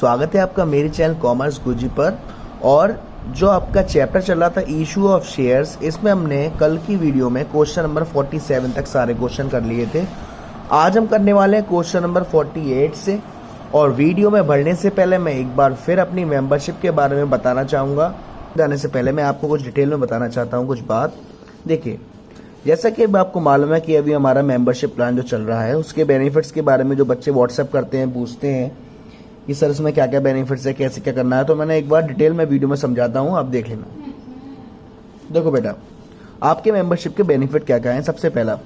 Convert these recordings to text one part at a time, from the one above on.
स्वागत है आपका मेरे चैनल कॉमर्स गुरुजी पर। और जो आपका चैप्टर चल रहा था इशू ऑफ शेयर्स, इसमें हमने कल की वीडियो में क्वेश्चन नंबर 47 तक सारे क्वेश्चन कर लिए थे। आज हम करने वाले हैं क्वेश्चन नंबर 48 से। और वीडियो में बढ़ने से पहले मैं एक बार फिर अपनी मेंबरशिप के बारे में बताना चाहूँगा। जाने से पहले मैं आपको कुछ डिटेल में बताना चाहता हूँ कुछ बात। देखिए, जैसा कि अब आपको मालूम है कि अभी हमारा मेंबरशिप प्लान जो चल रहा है उसके बेनिफिट्स के बारे में जो बच्चे व्हाट्सएप करते हैं, पूछते हैं कि सर इसमें क्या क्या बेनिफिट्स है, कैसे क्या करना है, तो मैंने एक बार डिटेल में वीडियो में समझाता हूँ, आप देख लेना। देखो बेटा, आपके मेंबरशिप के बेनिफिट क्या क्या हैं। सबसे पहला,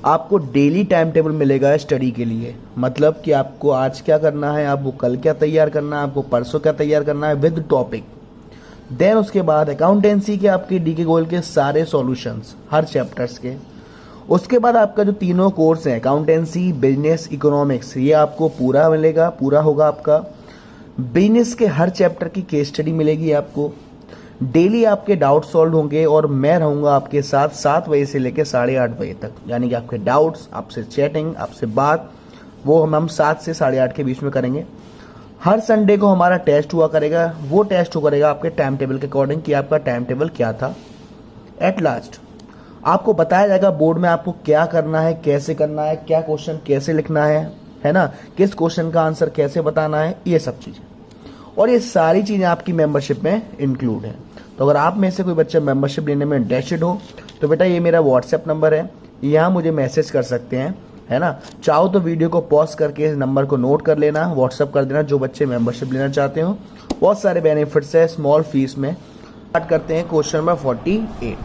आपको डेली टाइम टेबल मिलेगा स्टडी के लिए। मतलब कि आपको आज क्या करना है, आपको कल क्या तैयार करना है, आपको परसों क्या तैयार करना है विद टॉपिक। देन उसके बाद अकाउंटेंसी के आपके डी के गोल के सारे सॉल्यूशंस हर चैप्टर्स के। उसके बाद आपका जो तीनों कोर्स हैं, अकाउंटेंसी, बिजनेस, इकोनॉमिक्स, ये आपको पूरा मिलेगा, पूरा होगा आपका। बिजनेस के हर चैप्टर की केस स्टडी मिलेगी आपको। डेली आपके डाउट सॉल्व होंगे और मैं रहूँगा आपके साथ 7 बजे से लेकर 8:30 बजे तक। यानी कि आपके डाउट्स, आपसे चैटिंग, आपसे बात, वो हम 7 से 8:30 के बीच में करेंगे। हर संडे को हमारा टेस्ट हुआ करेगा। वो टेस्ट हुआ करेगा आपके टाइम टेबल के अकॉर्डिंग कि आपका टाइम टेबल क्या था। एट लास्ट आपको बताया जाएगा बोर्ड में आपको क्या करना है, कैसे करना है, क्या क्वेश्चन कैसे लिखना है ना, किस क्वेश्चन का आंसर कैसे बताना है, ये सब चीज़ें। और ये सारी चीज़ें आपकी मेंबरशिप में इंक्लूड है। तो अगर आप में से कोई बच्चा मेंबरशिप लेने में इंटरेस्टेड हो तो बेटा ये मेरा व्हाट्सएप नंबर है, यहाँ मुझे मैसेज कर सकते हैं, है ना। चाहो तो वीडियो को पॉज करके इस नंबर को नोट कर लेना, व्हाट्सअप कर देना जो बच्चे मेंबरशिप लेना चाहते हो। बहुत सारे बेनिफिट्स है स्मॉल फीस में। स्टार्ट करते हैं क्वेश्चन नंबर 48।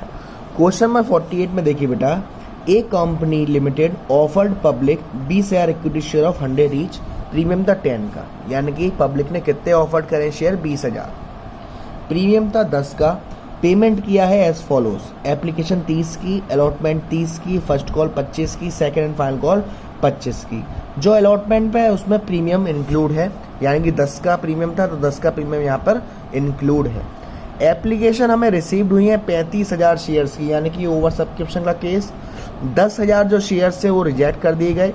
क्वेश्चन नंबर 48 में देखिए बेटा, A company limited offered public 20,000 equity share of 100 each, premium था 10 का। यानी कि पब्लिक ने कितने ऑफर्ड करे शेयर, 20,000, प्रीमियम था 10 का। पेमेंट किया है एज फॉलोज, एप्लीकेशन 30 की, अलॉटमेंट 30 की, फर्स्ट कॉल 25 की, सेकंड एंड फाइनल कॉल 25 की। जो अलॉटमेंट पे है उसमें प्रीमियम इंक्लूड है, यानी कि 10 का प्रीमियम था तो 10 का प्रीमियम यहाँ पर इंक्लूड है। एप्लीकेशन हमें रिसीव्ड हुई है 35,000 शेयर्स की, यानी कि ओवर सब्सक्रिप्शन का केस। 10,000 जो शेयर्स थे वो रिजेक्ट कर दिए गए।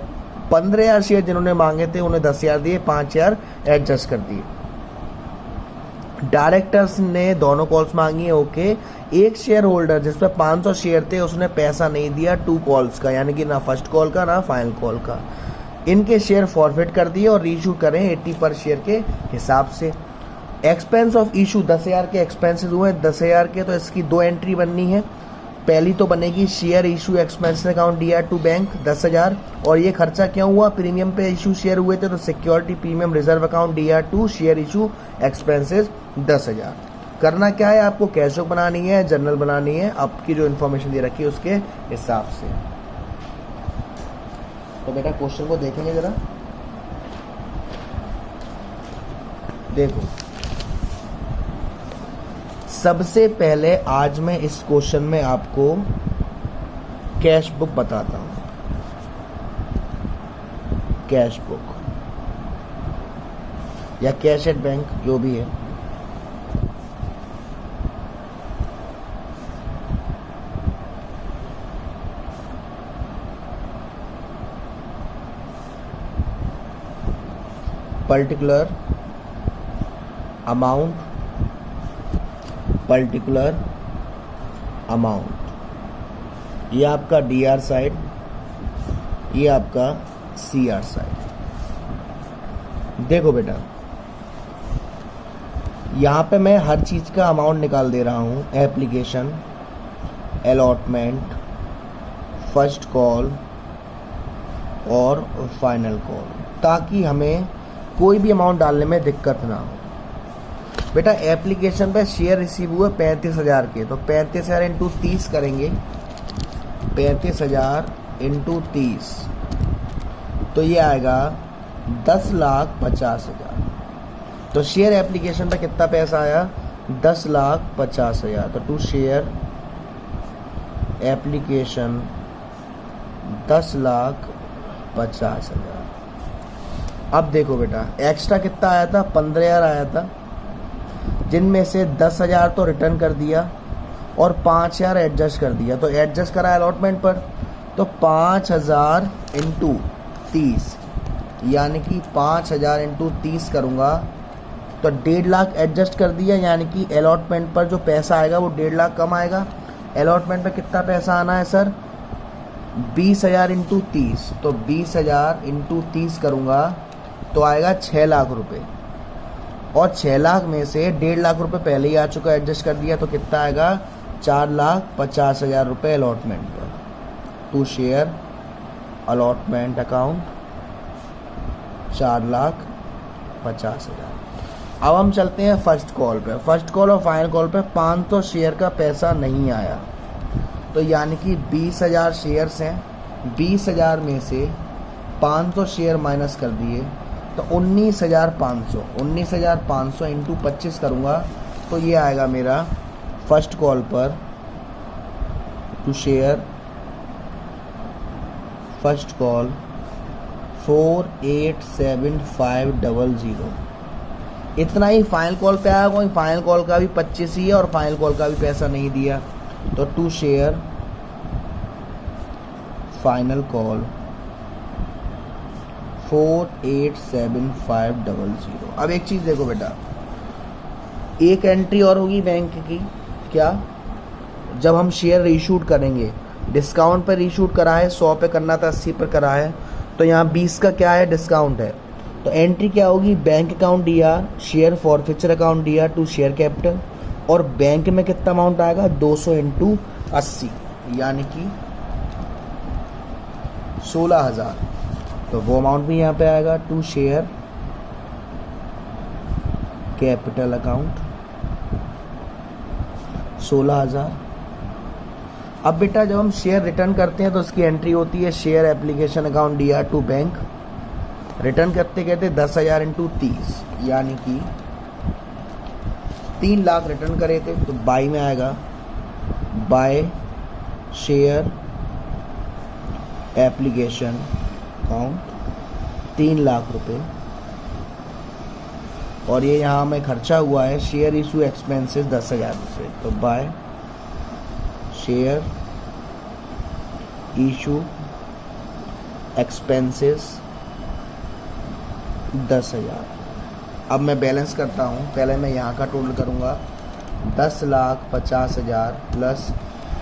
15,000 शेयर जिन्होंने मांगे थे उन्हें 10,000 दिए, 5,000 एडजस्ट कर दिए। डायरेक्टर्स ने दोनों कॉल्स मांगी है, ओके। एक शेयर होल्डर जिसमें 500 शेयर थे उसने पैसा नहीं दिया 2 कॉल्स का, यानी कि ना फर्स्ट कॉल का ना फाइनल कॉल का। इनके शेयर फॉरफिट कर दिए और रीइशू करें 80 पर शेयर के हिसाब से। एक्सपेंस ऑफ इशू 10,000 के एक्सपेंसेस हुए 10,000 के, तो इसकी 2 एंट्री बननी है। पहली तो बनेगी शेयर इशू एक्सपेंस अकाउंट दिया टू बैंक 10,000। और ये खर्चा क्यों हुआ, प्रीमियम पे इशू शेयर हुए थे तो सिक्योरिटी प्रीमियम रिजर्व अकाउंट दिया टू शेयर इशू एक्सपेंसेस 10,000। करना क्या है, आपको कैश बुक बनानी है, जर्नल बनानी है, आपकी जो इन्फॉर्मेशन दे रखी है उसके हिसाब से। तो बेटा क्वेश्चन को देखेंगे जरा, देखो। सबसे पहले आज मैं इस क्वेश्चन में आपको कैश बुक बताता हूं। कैश बुक या कैश एट बैंक जो भी है, पर्टिकुलर अमाउंट, पर्टिकुलर अमाउंट, ये आपका डीआर साइड, ये आपका सीआर साइड। देखो बेटा, यहाँ पे मैं हर चीज़ का अमाउंट निकाल दे रहा हूँ। एप्लीकेशन, अलॉटमेंट, फर्स्ट कॉल और फाइनल कॉल, ताकि हमें कोई भी अमाउंट डालने में दिक्कत ना हो। बेटा एप्लीकेशन पे शेयर रिसीव हुए 35,000 के, तो 35,000 इंटू 30 करेंगे, 35,000 इंटू 30, तो ये आएगा 10,50,000। तो शेयर एप्लीकेशन पे कितना पैसा आया, 10,50,000। तो टू शेयर एप्लीकेशन 10,50,000। अब देखो बेटा, एक्स्ट्रा कितना आया था, 15,000 आया था, जिनमें से 10,000 तो रिटर्न कर दिया और 5,000 एडजस्ट कर दिया। तो एडजस्ट करा अलॉटमेंट पर, तो 5,000 इंटू 30, यानी कि 5,000 इंटू 30 करूँगा तो 1.5 लाख एडजस्ट कर दिया, यानी कि अलॉटमेंट पर जो पैसा आएगा वो 1.5 लाख कम आएगा। अलॉटमेंट पे कितना पैसा आना है सर? 20,000 इंटू 30, तो 20,000 इंटू 30 करूँगा तो आएगा 6 लाख रुपए, और 6 लाख में से 1.5 लाख रुपए पहले ही आ चुका है, एडजस्ट कर दिया, तो कितना आएगा? 4,50,000 रुपये अलॉटमेंट पर। To share allotment account 4,50,000। अब हम चलते हैं फर्स्ट कॉल पे। फर्स्ट कॉल और फाइनल कॉल पे 500 शेयर का पैसा नहीं आया, तो यानी कि 20,000 शेयर्स हैं, 20,000 में से 500 शेयर माइनस कर दिए तो 19,500 इंटू 25 करूँगा तो ये आएगा मेरा फर्स्ट कॉल पर टू शेयर फर्स्ट कॉल 487500। इतना ही फाइनल कॉल पे आया, कोई फाइनल कॉल का भी 25 ही है और फाइनल कॉल का भी पैसा नहीं दिया, तो टू शेयर फाइनल कॉल 487500। अब एक चीज़ देखो बेटा, एक एंट्री और होगी बैंक की, क्या? जब हम शेयर रीशूट करेंगे, डिस्काउंट पर रीशूट करा है, 100 पे करना था, 80 पर करा है, तो यहाँ 20 का क्या है? डिस्काउंट है। तो एंट्री क्या होगी? Bank account DR, share forfeiture account DR to share capital, और बैंक में कितना अमाउंट आएगा? 200 इंटू 80, यानी कि 16,000, तो वो अमाउंट भी यहाँ पे आएगा टू शेयर कैपिटल अकाउंट 16,000। अब बेटा जब हम शेयर रिटर्न करते हैं तो उसकी एंट्री होती है share application account DR to bank. Return करते कहते 10,000 इंटू 30, यानी कि 3 लाख रिटर्न करे थे, तो बाई में आएगा by share application account 3 lakh रुपए, और ये यहाँ में खर्चा हुआ है शेयर इशू एक्सपेंसेस 10,000 रुपये, तो बाय शेयर इशू एक्सपेंसेस 10,000। अब मैं बैलेंस करता हूँ, पहले मैं यहाँ का टोटल करूँगा, 10,50,000 plus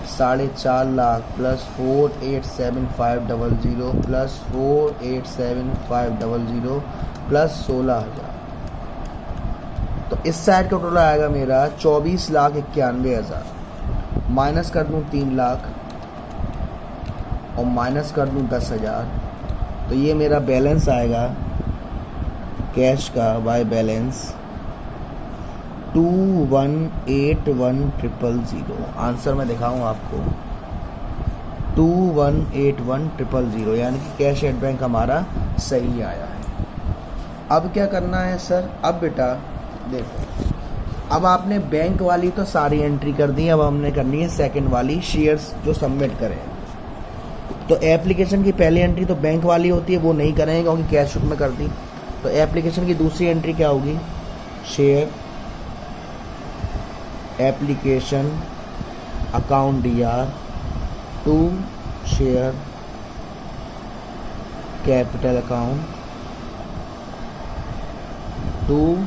4.5 lakh plus 487500 plus 487500 plus 16,000, तो इस साइड का टोटल आएगा मेरा 24,91,000। माइनस कर दूँ 3 लाख और माइनस कर दूँ 10,000, तो ये मेरा बैलेंस आएगा कैश का बाय बैलेंस 2,181,000। आंसर मैं दिखाऊँ आपको 2,181,000, यानी कि कैश एट बैंक हमारा सही आया है। अब क्या करना है सर? अब बेटा देखो, अब आपने बैंक वाली तो सारी एंट्री कर दी, अब हमने करनी है सेकंड वाली, शेयर्स जो सबमिट करें। तो एप्लीकेशन की पहली एंट्री तो बैंक वाली होती है, वो नहीं करेंगे क्योंकि कैश में कर दी। तो एप्लीकेशन की दूसरी एंट्री क्या होगी? Share application account DR to share capital account to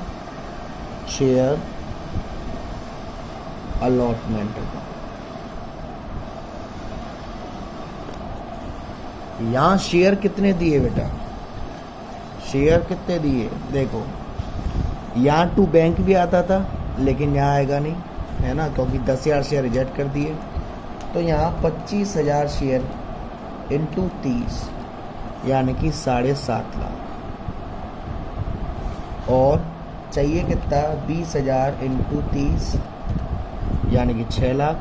share allotment account. यहाँ शेयर कितने दिए बेटा? शेयर कितने दिए देखो, यहाँ टू बैंक भी आता था लेकिन यहाँ आएगा नहीं, है ना, क्योंकि 10,000 शेयर रिजेक्ट कर दिए। तो यहाँ 25,000 शेयर इंटू 30, यानी कि 7.5 लाख, और चाहिए कितना? 20,000 इंटू 30, यानी कि 6 लाख,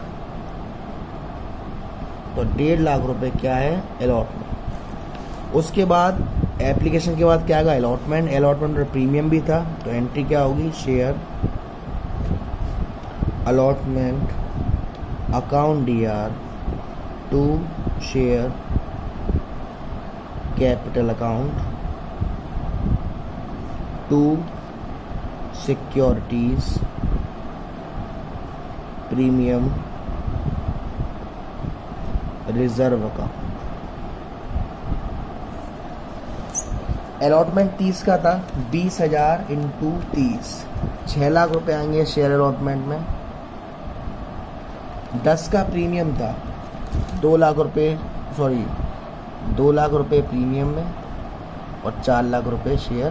तो 1.5 लाख रुपए क्या है? अलॉटमेंट। उसके बाद एप्लीकेशन के बाद क्या आएगा? अलॉटमेंट। अलॉटमेंट पर प्रीमियम भी था, तो एंट्री क्या होगी? Share allotment account DR to share capital account to securities premium reserve account. Allotment 30 का था, 20,000 इंटू 30, 6 लाख रुपए आएंगे शेयर अलॉटमेंट में। 10 का प्रीमियम था, 2 लाख रुपए, 2 लाख रुपए प्रीमियम में और 4 लाख रुपए शेयर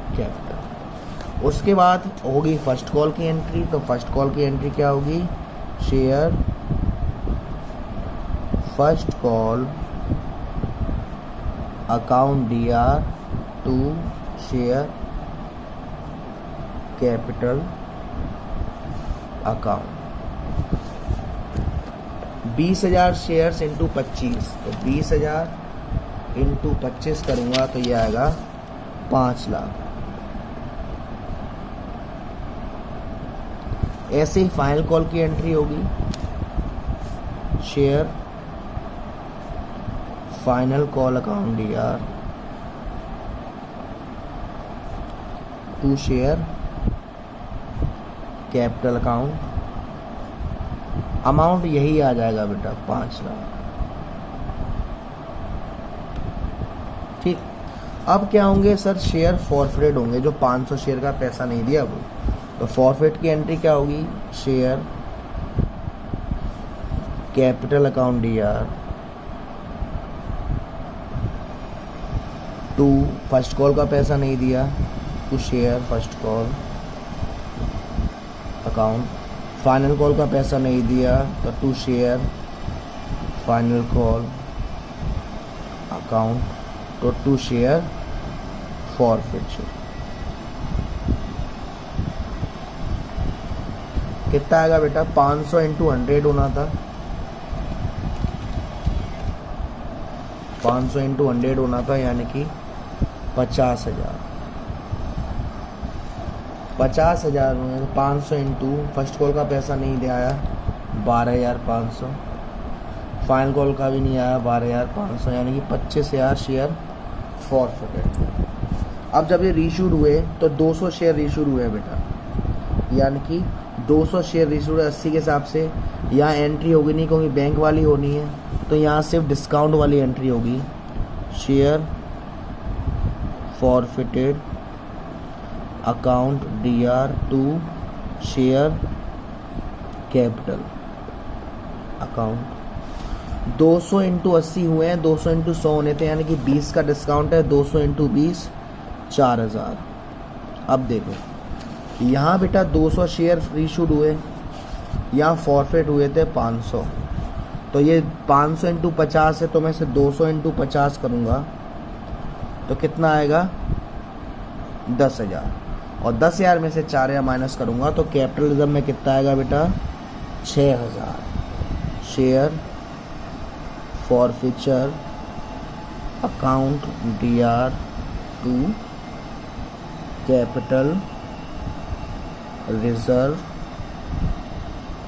कैपिटल। उसके बाद होगी फर्स्ट कॉल की एंट्री। तो फर्स्ट कॉल की एंट्री क्या होगी? Share first call account DR to share capital account. 20,000 shares into 25, तो 20,000 इंटू 25 करूंगा तो ये आएगा 5 लाख। ऐसे ही फाइनल कॉल की एंट्री होगी, share final call account DR to share capital account. Amount यही आ जाएगा बेटा, 5 लाख। ठीक, अब क्या होंगे सर? शेयर फॉरफिटेड होंगे, जो 500 शेयर का पैसा नहीं दिया वो। तो फॉरफिट की एंट्री क्या होगी? Share capital account DR to first call का पैसा नहीं दिया, to share first call account. Final call का पैसा नहीं दिया तो to share final call account, तो टू शेयर फॉरफिट। कितना आएगा बेटा? 500 इंटू 100 होना था, 500 इंटू 100 होना था, यानी कि 50,000। 50,000 में 500 इंटू फर्स्ट कॉल का पैसा नहीं दिया आया 12,500, फाइनल कॉल का भी नहीं आया 12,500, यानी कि 25,000 शेयर फॉरफिटेड। अब जब ये रीशूड हुए तो 200 शेयर रीशूड हुए बेटा, यानी कि 200 शेयर रीशूड 80 के हिसाब से। यहाँ एंट्री होगी नहीं क्योंकि बैंक वाली होनी है, तो यहाँ सिर्फ डिस्काउंट वाली एंट्री होगी, share forfeited account DR to share capital account. 200 into 80 हुए हैं, 200 इंटू 100 होने थे, यानी कि 20 का डिस्काउंट है, 200 इंटू 20 4,000। अब देखो यहाँ बेटा 200 शेयर रीशूड हुए, यहाँ फॉरफिट हुए थे 500, तो ये 500 इंटू 50 है, तो मैं इसे 200 इंटू 50 करूँगा तो कितना आएगा? 10,000। और 10,000 में से 4,000 माइनस करूँगा तो कैपिटलिज्म में कितना आएगा बेटा? 6,000 share forfeiture account DR to capital reserve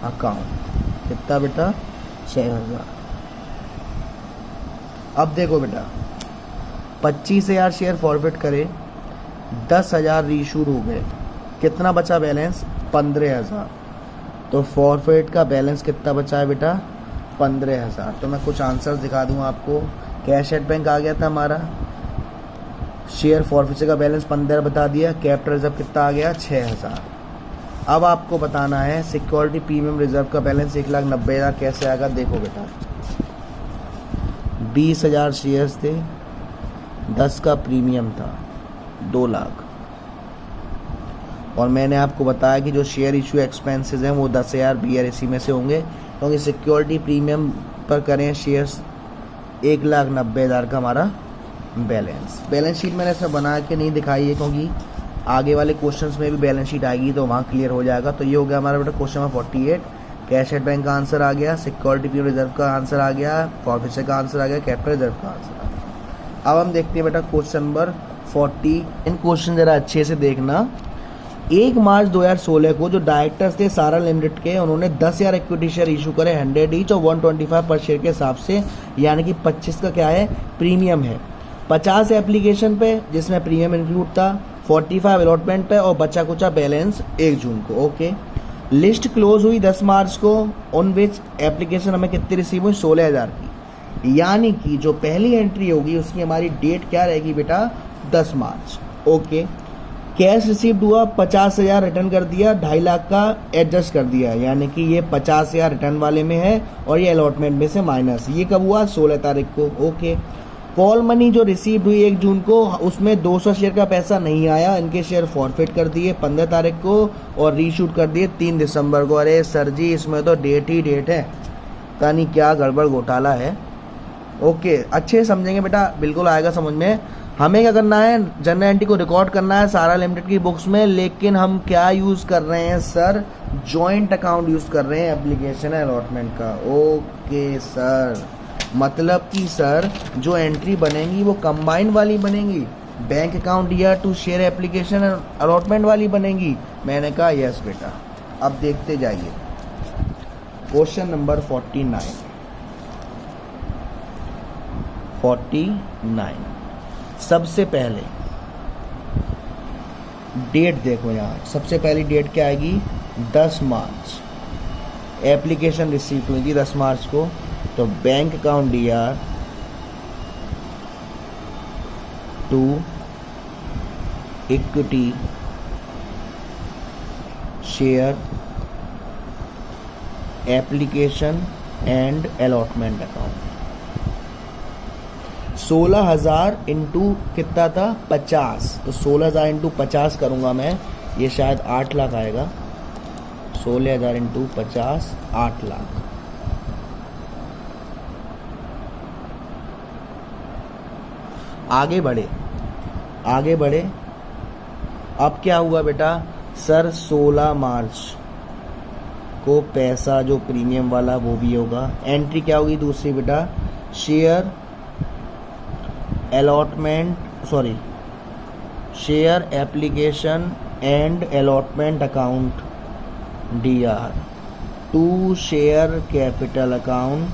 account. कितना बेटा? 6,000। अब देखो बेटा 25,000 शेयर फॉरफिट करे, 10,000 रीशूड हो गए, कितना बचा बैलेंस? 15,000। तो फॉरफिट का बैलेंस कितना बचा है बेटा? 15,000। तो मैं कुछ आंसर दिखा दूँ आपको। कैश एट बैंक आ गया था हमारा, शेयर फॉरफिचर का बैलेंस 15 बता दिया, कैपिटल रिजर्व कितना आ गया? 6,000। अब आपको बताना है सिक्योरिटी प्रीमियम रिजर्व का बैलेंस 1,90,000 कैसे आएगा? देखो बेटा 20,000 शेयर्स थे, 10 का प्रीमियम था, 2 लाख, और मैंने आपको बताया कि जो शेयर इशू एक्सपेंसेस हैं वो 10,000 BRC में से होंगे, क्योंकि सिक्योरिटी प्रीमियम पर करें शेयर्स 1,90,000 का हमारा बैलेंस शीट मैंने इसमें बना के नहीं दिखाई है, क्योंकि आगे वाले क्वेश्चंस में भी बैलेंस शीट आएगी तो वहाँ क्लियर हो जाएगा। तो ये हो गया हमारा बेटा question number 48। Cash at bank का आंसर आ गया, सिक्योरिटी प्रीमियम रिजर्व का आंसर आ गया, फॉरफिचर का आंसर आ गया, कैपिटल रिजर्व का आंसर आ गया। अब हम देखते हैं बेटा क्वेश्चन नंबर 40। इन क्वेश्चन जरा अच्छे से देखना। 1 मार्च 2016 को जो डायरेक्टर्स थे सारा लिमिटेड के, उन्होंने 10,000 इक्विटी शेयर इशू करे 100 ईच और 125 पर शेयर के हिसाब से, यानी कि 25 का क्या है? प्रीमियम है। 50 एप्लीकेशन पे जिसमें प्रीमियम इंक्लूड था, 45 अलॉटमेंट पे और बचा कुचा बैलेंस 1 जून को। ओके, लिस्ट क्लोज हुई 10 मार्च को, ऑन विच एप्लीकेशन हमें कितनी रिसीव हुई? 16,000 की। यानी कि जो पहली एंट्री होगी उसकी हमारी डेट क्या रहेगी बेटा? 10 मार्च। ओके, कैश रिसीव्ड हुआ 50,000 रिटर्न कर दिया, 2.5 लाख का एडजस्ट कर दिया, यानी कि ये 50,000 रिटर्न वाले में है और ये अलॉटमेंट में से माइनस। ये कब हुआ? 16 तारीख को। ओके, कॉल मनी जो रिसीव्ड हुई 1 जून को, उसमें 200 शेयर का पैसा नहीं आया, इनके शेयर फॉरफिट कर दिए 15 तारीख को और रीशूट कर दिए 3 दिसंबर को। अरे सर जी, इसमें तो डेट ही डेट है, पता नहीं क्या गड़बड़ घोटाला है। ओके, अच्छे समझेंगे बेटा, बिल्कुल आएगा समझ में। हमें क्या करना है? जनरल एंट्री को रिकॉर्ड करना है सारा लिमिटेड की बुक्स में, लेकिन हम क्या यूज़ कर रहे हैं सर? जॉइंट अकाउंट यूज़ कर रहे हैं एप्लीकेशन अलॉटमेंट का। ओके सर, मतलब कि सर जो एंट्री बनेंगी वो कंबाइन वाली बनेंगी, बैंक अकाउंट या टू शेयर एप्लीकेशन अलॉटमेंट वाली बनेंगी। मैंने कहा यस बेटा। अब देखते जाइए क्वेश्चन नंबर 49। सबसे पहले डेट देखो, यहाँ सबसे पहली डेट क्या आएगी? 10 मार्च। एप्लीकेशन रिसीव हुई थी 10 मार्च को, तो bank account DR to equity share application and allotment account. 16,000 into कितना था? 50। तो 16,000 इंटू 50 करूँगा मैं, ये शायद 8 लाख आएगा। 16,000 इंटू 50 8 लाख। आगे बढ़े। अब क्या हुआ बेटा? सर 16 मार्च को पैसा जो प्रीमियम वाला वो भी होगा। एंट्री क्या होगी दूसरी बेटा? Share application and allotment account DR to share capital account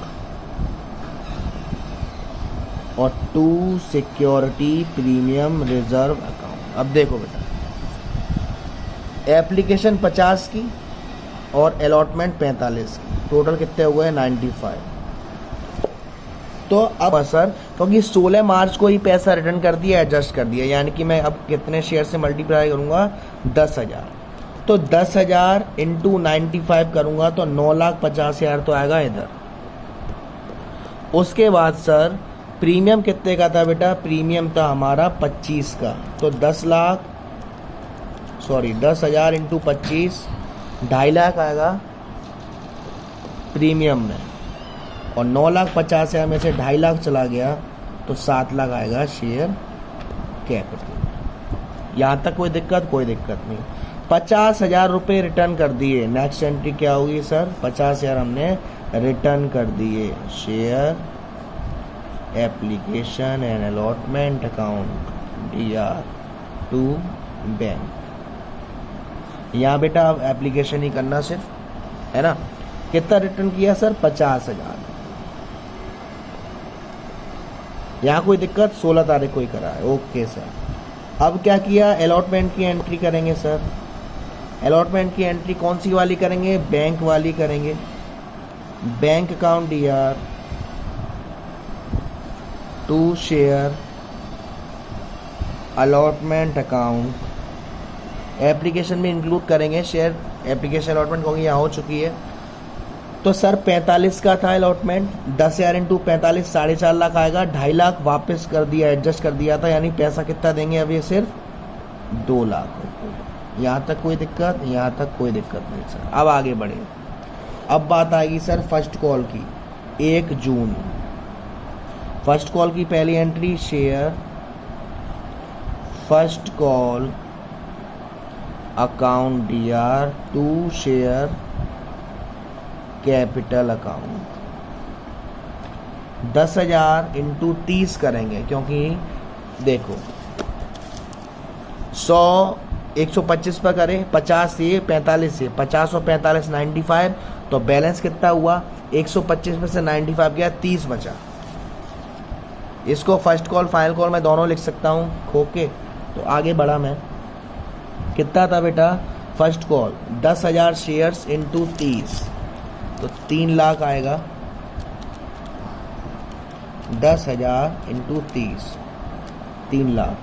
और to security premium reserve account. अब देखो बेटा, एप्लीकेशन 50 की और अलॉटमेंट 45 की, टोटल कितने हुए हैं? 95। तो अब सर क्योंकि 16 मार्च को ही पैसा रिटर्न कर दिया, एडजस्ट कर दिया, यानी कि मैं अब कितने शेयर से मल्टीप्लाई करूंगा? 10,000। तो 10,000 इंटू 95 करूंगा तो 9,50,000 तो आएगा इधर। उसके बाद सर प्रीमियम कितने का था बेटा? प्रीमियम था हमारा 25 का, तो 10,000 इंटू 25 2.5 लाख आएगा प्रीमियम में, और 9,50,000 में से 2.5 लाख चला गया तो 7 लाख आएगा शेयर कैपिटल। यहाँ तक कोई दिक्कत नहीं। 50,000 रुपये रिटर्न कर दिए। नेक्स्ट एंट्री क्या होगी सर? 50,000 हमने रिटर्न कर दिए share application and allotment account DR to bank. यहाँ बेटा अब एप्लीकेशन ही करना सिर्फ, है ना? कितना रिटर्न किया सर? 50,000। यहाँ कोई दिक्कत? 16 तारीख को ही करा है। Okay sir. अब क्या किया? अलॉटमेंट की एंट्री करेंगे सर। अलॉटमेंट की एंट्री कौन सी वाली करेंगे? बैंक वाली करेंगे। Bank account DR to share allotment account, application में इंक्लूड करेंगे शेयर एप्लीकेशन अलॉटमेंट, क्योंकि यहाँ हो चुकी है। तो सर 45 का था अलॉटमेंट, 10,000 इंटू 45 4.5 लाख आएगा। 2.5 लाख वापस कर दिया, एडजस्ट कर दिया था, यानी पैसा कितना देंगे अब? ये सिर्फ 2 लाख रुपये। यहाँ तक कोई दिक्कत? यहाँ तक कोई दिक्कत नहीं सर। अब आगे बढ़े। अब बात आएगी सर फर्स्ट कॉल की, 1 जून। फर्स्ट कॉल की पहली entry share first call account DR to share capital account. 10,000 into 30 करेंगे, क्योंकि देखो 100 125 पर करें, 50 से 45 से 50 और 45 95, तो बैलेंस कितना हुआ? 125 में से 95 गया, 30 बचा। इसको फर्स्ट कॉल फाइनल कॉल मैं दोनों लिख सकता हूँ खोके। तो आगे बढ़ा मैं, कितना था बेटा? फर्स्ट कॉल 10,000 शेयर्स इंटू 30, तो 3 लाख आएगा। 10,000 इंटू 30 3 लाख।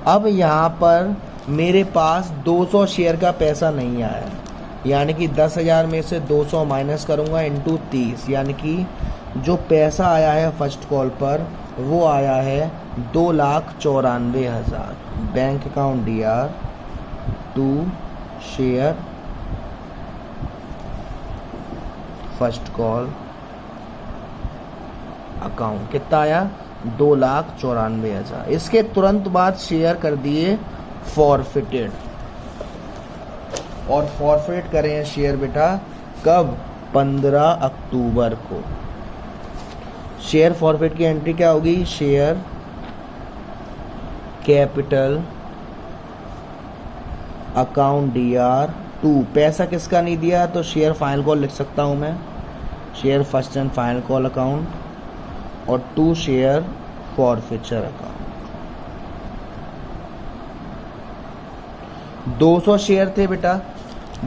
अब यहाँ पर मेरे पास 200 शेयर का पैसा नहीं आया, यानी कि 10,000 में से 200 माइनस करूँगा इंटू 30, यानी कि जो पैसा आया है फर्स्ट कॉल पर वो आया है 2,94,000। Bank account DR to share first call account कितना आया 2,94,000। इसके तुरंत बाद शेयर कर दिए फॉरफिटेड, और फॉरफिट करें शेयर बेटा कब 15 अक्टूबर को। शेयर फॉरफिट की एंट्री क्या होगी, share capital account DR to, पैसा किसका नहीं दिया तो शेयर फाइनल कॉल लिख सकता हूं मैं, share first and final call account, और to share forfeiture account. 200 share थे बेटा,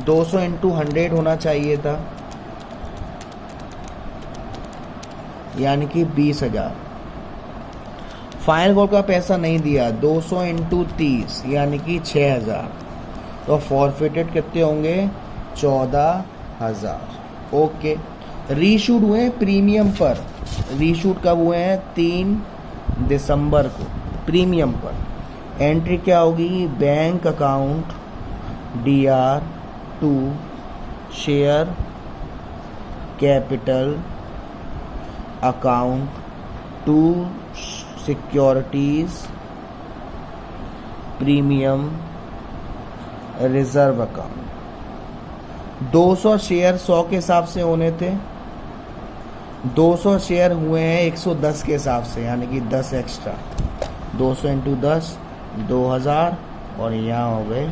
200 इंटू 100 होना चाहिए था, यानी कि 20,000। फाइनल कॉल का पैसा नहीं दिया, 200 इंटू 30 यानी कि 6,000। तो फॉरफिटेड कितने होंगे 14,000। ओके, रीशूट हुए प्रीमियम पर, रीशूट कब हुए हैं 3 दिसंबर को प्रीमियम पर। एंट्री क्या होगी, bank account DR to share capital account to securities premium reserve account. 200 share 100 के हिसाब से होने थे, 200 शेयर हुए हैं 110 के हिसाब से, यानी कि 10 एक्स्ट्रा, 200 इंटू 10 2,000, और यहाँ हो गए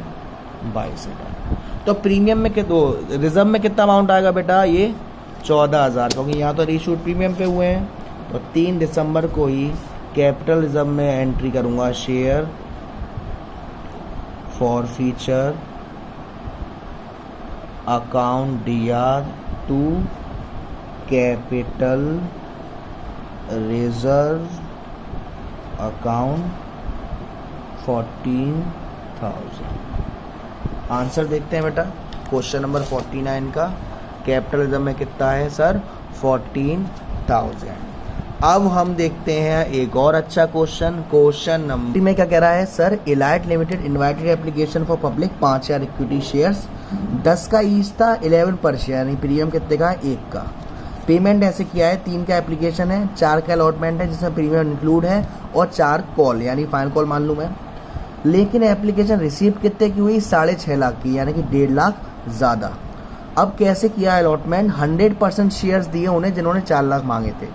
22,000। तो प्रीमियम में रिजर्व में कितना अमाउंट आएगा बेटा, ये 14,000, क्योंकि यहाँ तो रीशूट प्रीमियम पे हुए हैं। तो 3 दिसंबर को ही कैपिटल रिजर्व में एंट्री करूँगा, share forfeiture account DR to capital reserve account 14,000। Answer देखते हैं बेटा क्वेश्चन नंबर 49 का। कैपिटल रिजर्व में कितना है सर 14,000। अब हम देखते हैं एक और अच्छा क्वेश्चन नंबर में क्या कह रहा है sir, elite limited invited application for public 5,000 equity shares, 10 का ईच था 11 पर शेयर, यानी प्रीमियम कितने का 1 का। पेमेंट ऐसे किया है, 3 का एप्लीकेशन है, 4 का अलॉटमेंट है जिसमें प्रीमियम इंक्लूड है, और 4 कॉल यानी फाइनल कॉल मान लूँ मैं। लेकिन एप्लीकेशन रिसीव कितने की हुई 6.5 लाख की, यानी कि 1.5 लाख ज़्यादा। अब कैसे किया अलॉटमेंट, 100% शेयर्स दिए उन्हें जिन्होंने 4 लाख मांगे थे,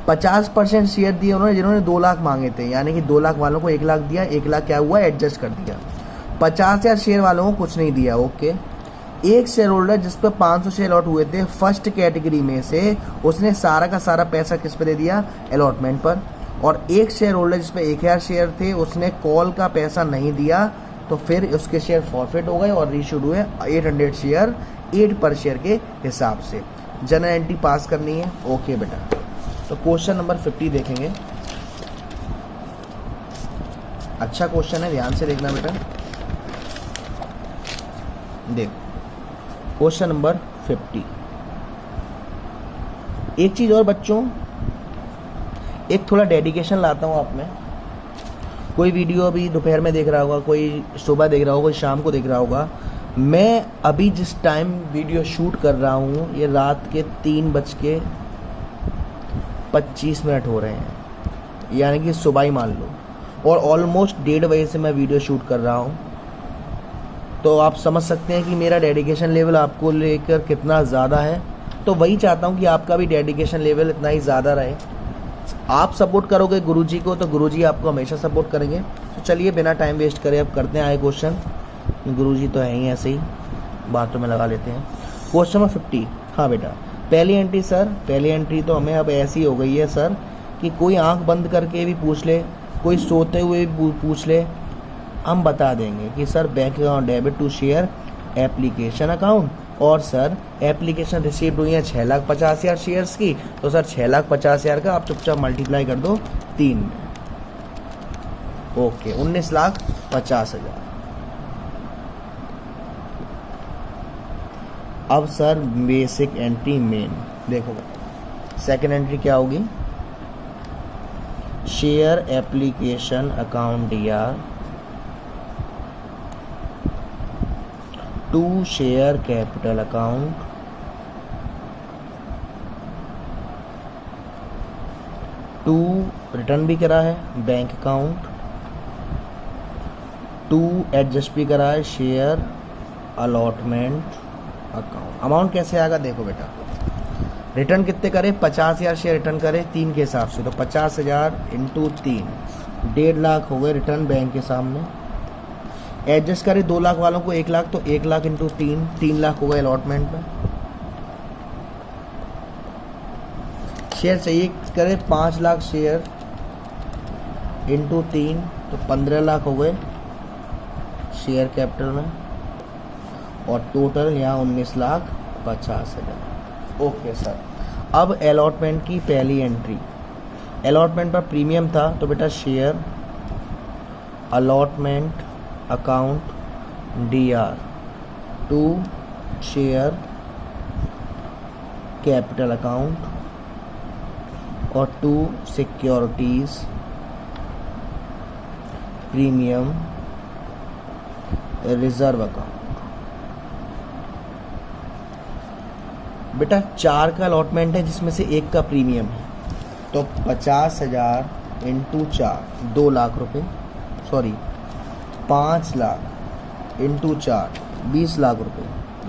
50% शेयर दिए उन्होंने जिन्होंने 2 लाख मांगे थे, यानी कि 2 लाख वालों को 1 लाख दिया, 1 लाख क्या हुआ एडजस्ट कर दिया। 50,000 शेयर वालों को कुछ नहीं दिया। ओके, एक शेयर होल्डर जिस पर 500 शेयर अलॉट हुए थे फर्स्ट कैटेगरी में से, उसने सारा का सारा पैसा किस पे दे दिया अलॉटमेंट पर। और एक शेयर होल्डर जिस पे 1,000 शेयर थे उसने कॉल का पैसा नहीं दिया, तो फिर उसके शेयर फॉरफिट हो गए और रीशूड हुए 800 शेयर 8 पर शेयर के हिसाब से। जनरल एंट्री पास करनी है। ओके बेटा, तो क्वेश्चन नंबर 50 देखेंगे। अच्छा क्वेश्चन है, ध्यान से देखना बेटा। देख क्वेश्चन नंबर 50। एक चीज और बच्चों, एक थोड़ा डेडिकेशन लाता हूँ आप में। कोई वीडियो अभी दोपहर में देख रहा होगा, कोई सुबह देख रहा होगा, कोई शाम को देख रहा होगा। मैं अभी जिस टाइम वीडियो शूट कर रहा हूँ ये रात के 3:25 हो रहे हैं, यानी कि सुबह ही मान लो, और ऑलमोस्ट 1:30 बजे से मैं वीडियो शूट कर रहा हूँ। तो आप समझ सकते हैं कि मेरा डेडिकेशन लेवल आपको लेकर कितना ज़्यादा है। तो वही चाहता हूँ कि आपका भी डेडिकेशन लेवल इतना ही ज़्यादा रहे। आप सपोर्ट करोगे गुरुजी को तो गुरुजी आपको हमेशा सपोर्ट करेंगे। तो चलिए बिना टाइम वेस्ट करे अब करते हैं आए क्वेश्चन। गुरुजी तो है ही, ऐसे ही बातों में लगा लेते हैं। Question number 50। हाँ बेटा, पहली एंट्री सर, पहली एंट्री तो हमें अब ऐसी हो गई है सर कि कोई आंख बंद करके भी पूछ ले, कोई सोते हुए भी पूछ ले, हम बता देंगे कि sir bank account debit to share application account, और सर एप्लीकेशन रिसीव्ड हुई है 6,50,000 शेयर्स की। तो सर 6,50,000 का आप चुपचाप मल्टीप्लाई कर दो 3। ओके 19,50,000। अब सर बेसिक एंट्री मेन देखो, सेकंड एंट्री क्या होगी, share application account DR to share capital account to return भी करा है बैंक अकाउंट टू एडजस्ट भी करा है शेयर अलॉटमेंट अकाउंट। अमाउंट कैसे आएगा देखो बेटा, रिटर्न कितने करे, 50,000 शेयर रिटर्न करे 3 के हिसाब से, तो 50,000 इंटू 3 1.5 लाख हो गए रिटर्न बैंक के सामने। एडजस्ट करे 2 लाख वालों को 1 लाख, तो 1 लाख इंटू 3 लाख हो गए अलॉटमेंट में। शेयर चाहिए करे 5 लाख शेयर इंटू 3, तो 15 लाख हो गए शेयर कैपिटल में, और टोटल यहाँ 19,50,000। ओके सर, अब अलॉटमेंट की पहली एंट्री, अलॉटमेंट पर प्रीमियम था, तो बेटा share allotment account DR to share capital account और to securities premium reserve account. बेटा 4 का अलॉटमेंट है जिसमें से 1 का प्रीमियम है, तो 50,000 इंटू 4 2 लाख रुपए, सॉरी 5 लाख इंटू 4 20 लाख रुपए,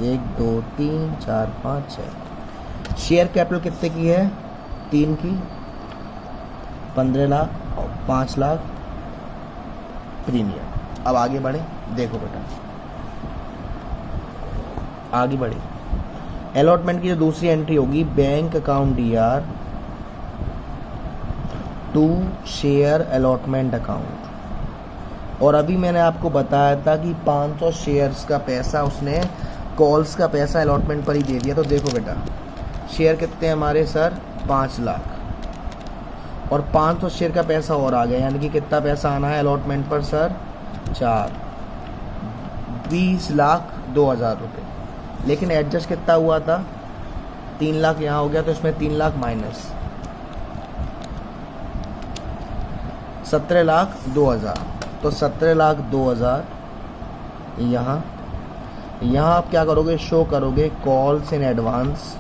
1 2 3 4 5 6। शेयर कैपिटल कितने की है, 3 की, 15 लाख और 5 लाख प्रीमियम। अब आगे बढ़े देखो बेटा, आगे बढ़े, अलॉटमेंट की जो दूसरी एंट्री होगी bank account DR to share allotment account. और अभी मैंने आपको बताया था कि 500 शेयर्स का पैसा उसने कॉल्स का पैसा अलॉटमेंट पर ही दे दिया। तो देखो बेटा शेयर कितने हैं हमारे सर, 5 लाख, और 500 शेयर का पैसा और आ गया, यानी कि कितना पैसा आना है अलॉटमेंट पर सर, 4 20,02,000 रुपये। लेकिन एडजस्ट कितना हुआ था, 3 लाख यहाँ हो गया, तो इसमें 3 लाख माइनस 17,02,000, तो 17,02,000 यहाँ आप क्या करोगे, शो करोगे calls in advance,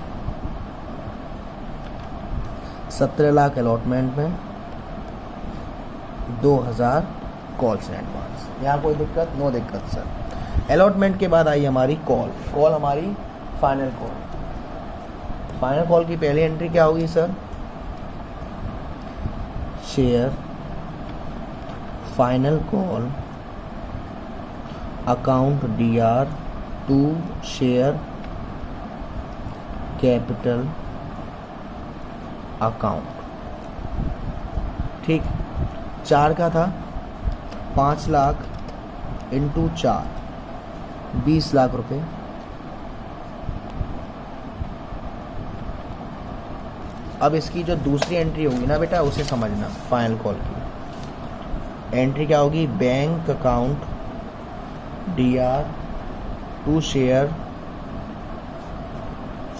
17 lakh allotment में, 2,000 कॉल्स इन एडवांस। यहाँ कोई दिक्कत, नो दिक्कत सर। अलॉटमेंट के बाद आई हमारी कॉल, कॉल हमारी फाइनल कॉल। फाइनल कॉल की पहली एंट्री क्या होगी sir, share final call account DR to share capital account. ठीक, 4 का था, 5 लाख इंटू 4 20 लाख रुपए, अब इसकी जो दूसरी एंट्री होगी ना बेटा उसे समझना। फाइनल कॉल की एंट्री क्या होगी, bank account DR to share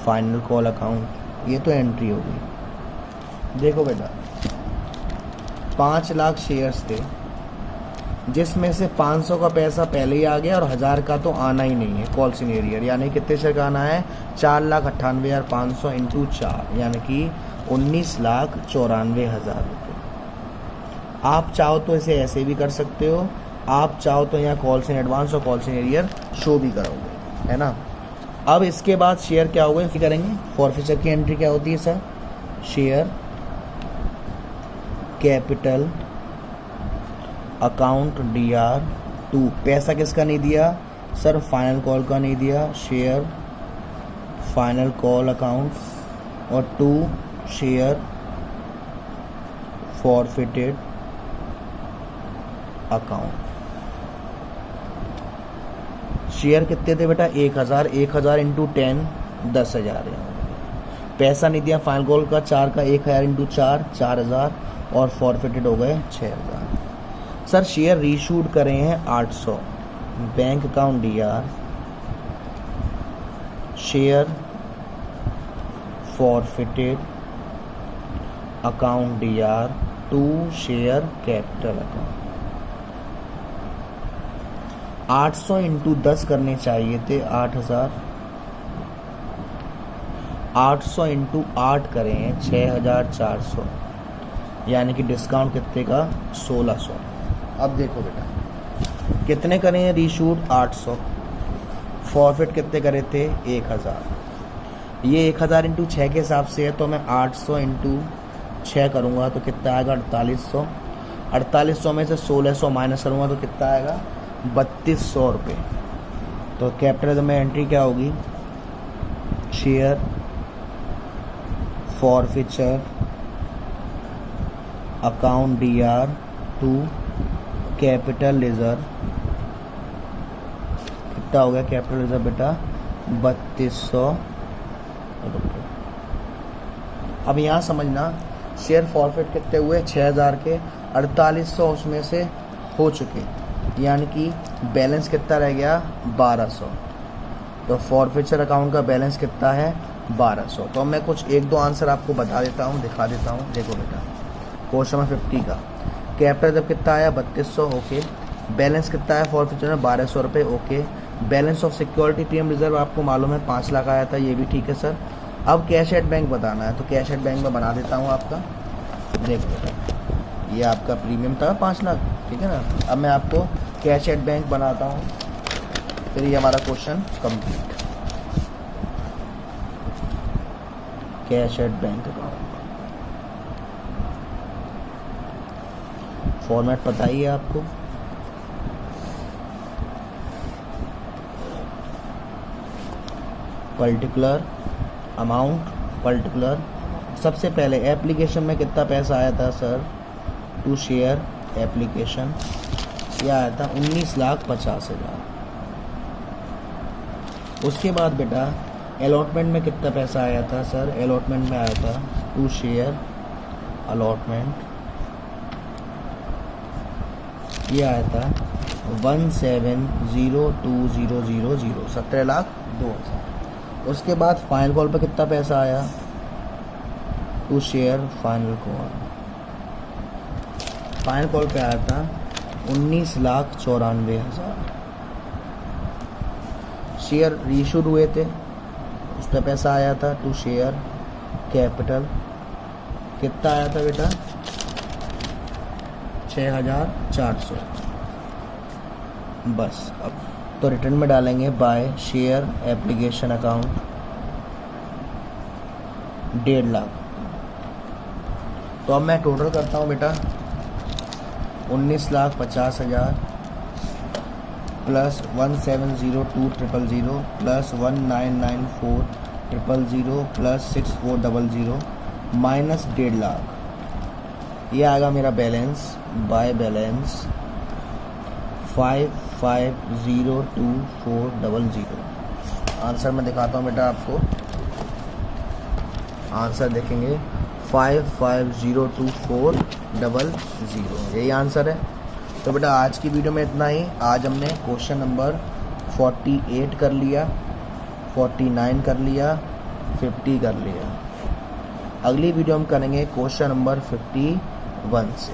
final call account, ये तो एंट्री होगी। देखो बेटा 5 लाख शेयर्स थे, जिसमें से 500 का पैसा पहले ही आ गया और 1000 का तो आना ही नहीं है कॉल सिनेरियर, यानी कितने शेयर का आना है, 4,98,500 इंटू 4, यानी कि 19,94,000 रुपये। आप चाहो तो इसे ऐसे भी कर सकते हो, आप चाहो तो यहाँ कॉल्स इन एडवांस और कॉल्स इन एरियर शो भी करोगे, है ना। अब इसके बाद शेयर क्या होगा इसे करेंगे, फॉरफिचर की एंट्री क्या होती है sir, share capital account DR to, पैसा किसका नहीं दिया सर, फाइनल कॉल का नहीं दिया, शेयर फाइनल कॉल अकाउंट, और to share forfeited account. Share कितने थे बेटा, 1,000, 1,000 इंटू 10 10,000, पैसा नहीं दिया फाइनल कॉल का, 4 का 1,000 इंटू 4 4,000, और फॉरफिटेड हो गए 6,000। सर शेयर रीशूड करे हैं 800, bank account DR, share forfeited account DR to share capital account. 800 into 10 करने चाहिए थे 8000, 800 इंटू 8 करें 6400, यानी कि डिस्काउंट कितने का 1600। अब देखो बेटा कितने करें हैं रीशूट 800, फॉरफिट कितने करे थे 1000। ये 1000 इंटू 6 के हिसाब से है, तो मैं 800 इंटू 6 करूँगा तो कितना आएगा 4800। 4800 में से 1600 माइनस करूँगा तो कितना आएगा 3200 रुपये। तो कैपिटल में एंट्री क्या होगी, share forfeiture account DR to capital reserve. कितना हो गया कैपिटल रिजर्व बेटा 3200 रुपये। अब यहाँ समझना शेयर फॉरफिट कितने हुए 6000 के, 4800 उसमें से हो चुके, यानी कि बैलेंस कितना रह गया 1200। तो फॉरफिचर अकाउंट का बैलेंस कितना है 1200। तो मैं कुछ 1-2 आंसर आपको बता देता हूँ, दिखा देता हूँ। देखो बेटा क्वेश्चन नंबर 50 का कैपिटल जब कितना आया 3200, ओके। बैलेंस कितना है फॉरफिचर में 1200 रुपये, okay. Balance of security PM reserve आपको मालूम है 5 लाख आया था, ये भी ठीक है सर। अब कैश एट बैंक बताना है, तो कैश एट बैंक में बना देता हूँ आपका। देखो बेटा ये आपका प्रीमियम था 5 लाख, ठीक है ना। अब मैं आपको कैश एट बैंक बनाता हूँ, फिर ये हमारा question complete. Cash at bank account format पता ही है आपको। पर्टिकुलर अमाउंट, पर्टिकुलर सबसे पहले एप्लीकेशन में कितना पैसा आया था सर, टू शेयर एप्लीकेशन, यह आया था 19,50,000। उसके बाद बेटा अलॉटमेंट में कितना पैसा आया था सर, अलॉटमेंट में आया था टू शेयर अलॉटमेंट, ये आया था 1,70,2,000, 17,02,000। उसके बाद फाइनल कॉल पर कितना पैसा आया, to share final call, final call पे आया था 19,94,000। शेयर रीशूड हुए थे, उस पर पैसा आया था टू शेयर कैपिटल, कितना आया था बेटा 6,400। बस अब तो रिटर्न में डालेंगे by share application account 1.5 lakh. तो अब मैं टोटल करता हूँ बेटा 19,50,000 plus 1,702,000 plus 1,994,000 plus 6,400 minus 1.5 lakh. ये आएगा मेरा बैलेंस बाय बैलेंस 5,502,400। आंसर मैं दिखाता हूँ बेटा आपको, आंसर देखेंगे 5,502,400, यही आंसर है। तो बेटा आज की वीडियो में इतना ही। आज हमने क्वेश्चन नंबर 48 कर लिया, 49 कर लिया, 50 कर लिया। अगली वीडियो हम करेंगे क्वेश्चन नंबर 51 से।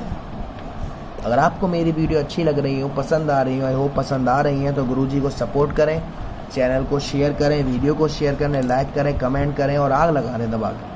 अगर आपको मेरी वीडियो अच्छी लग रही हो, पसंद आ रही हो, पसंद आ रही है, तो गुरुजी को सपोर्ट करें, चैनल को शेयर करें, वीडियो को शेयर करें, लाइक करें, कमेंट करें और आग लगा दें दबा के।